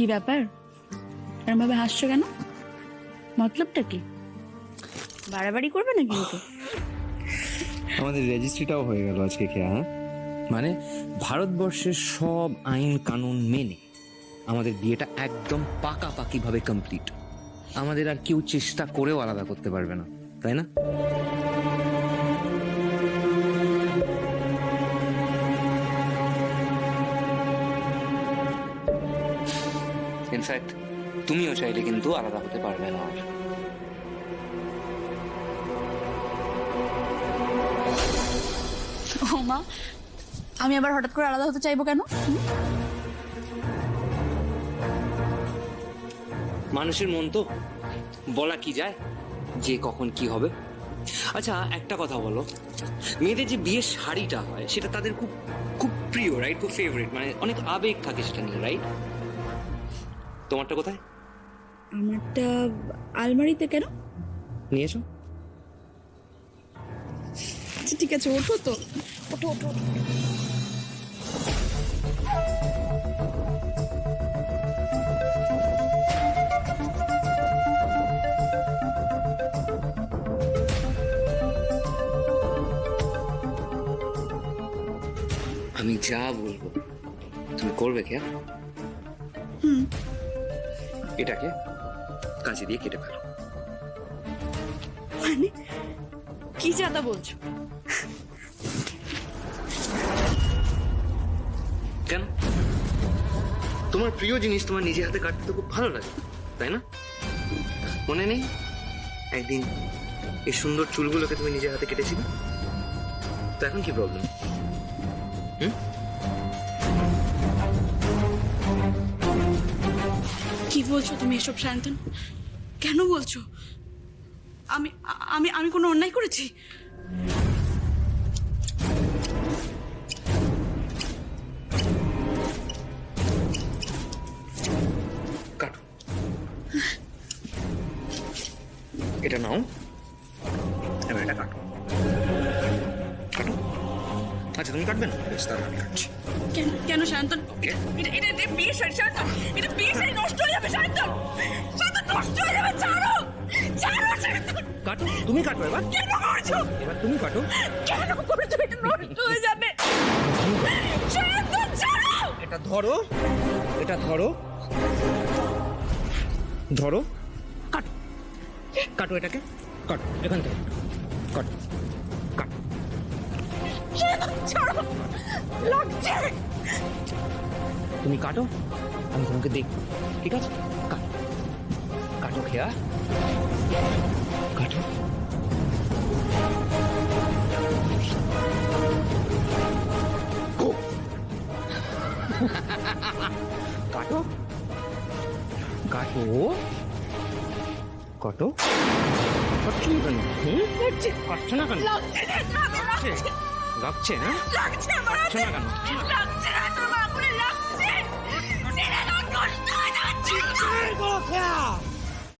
কি ব্যাপার, এরকম ভাবে হাসছো কেন? মতলবটা কি? বাড়াবাড়ি করবে না কিন্তু। আমাদের রেজিস্ট্রিটাও হয়ে গেল আজকে খেয়া। হ্যাঁ, মানে ভারতবর্ষের সব আইন কানুন মেনে আমাদের বিয়েটা একদম পাকাপাকি ভাবে কমপ্লিট। আমাদের আর কেউ চেষ্টা করেও আলাদা করতে পারবে না, তাই না? ইনফ্যাক্ট তুমিও চাইলে কিন্তু আলাদা হতে পারবে না। ও মা, আমি আবার হঠাৎ করে আলাদা হতে চাইবো কেন? মানুষের মন তো, বলা কি যায় যে কখন কি হবে। আচ্ছা একটা কথা বলো, মেয়েদের যে বিয়ের শাড়িটা হয় সেটা তাদের খুব খুব প্রিয়, রাইট? খুব ফেভারিট, মানে অনেক আবেগ থাকে সেটা নিয়ে, রাইট? তোমারটা কোথায়? আমারটা আলমারিতে। কেন? নিয়েছো? আচ্ছা ঠিক আছে, ওঠো তো, ওঠো ওঠো ওঠো। আমি যা বলবো তুমি করবে কে? এটাকে কাঁচি দিয়ে কেটে ফেলো। মানে কি জাদা বলছো? কেন? তোমার প্রিয় জিনিস তোমার নিজে হাতে কাটতে তো খুব ভালো লাগে, তাই না? মনে নেই একদিন এই সুন্দর চুলগুলোকে তুমি নিজে হাতে কেটেছিলে? তো এখন কি প্রবলেম? কি বলছো তুমি এসব শান্তন? কেন বলছো? আমি আমি আমি কোনো অন্যায় করেছি? কাটো, এটা নাও, এবার এটা কাটো। কাটো। আচ্ছা তুমি কাটবে না? বেশ, তাহলে আমি কাটছি। কেন কেন শান্তন? এটা এটা এটা বিয়ে শাড়ি শান্তন, এটা বিয়ে শাড়ি নষ্ট হয়ে যাবে শান্তন, শান্তন নষ্ট হয়ে যাবে। ছাড়ো ছাড়ো শান্তন। কাটো, তুমি কাটো এবার। কেন করছো? এবার তুমি কাটো। কেন করছো? এটা নষ্ট হয়ে যাবে শান্তন, ছাড়ো। এটা ধরো, এটা ধরো, ধরো, কাটো, কাটো এটাকে, কাটো এখান থেকে, কাটো, কাটো। শান্তন ছাড়ো, লাগছে। তুমি কাটো, আমি তোমাকে দেখবো, ঠিক আছে? কাটো, কাটো খেয়া, কাটো। কাটো, কাটো, কাটো। কাটছো না কেন? করছে কাটছো না কেন? লাগছে লাগছে লাগছে না? লাগছে আমার কাটছো না কেন? লাগছে না, তোমার আঙুলে লাগছে। নষ্ট হয়ে যাচ্ছে।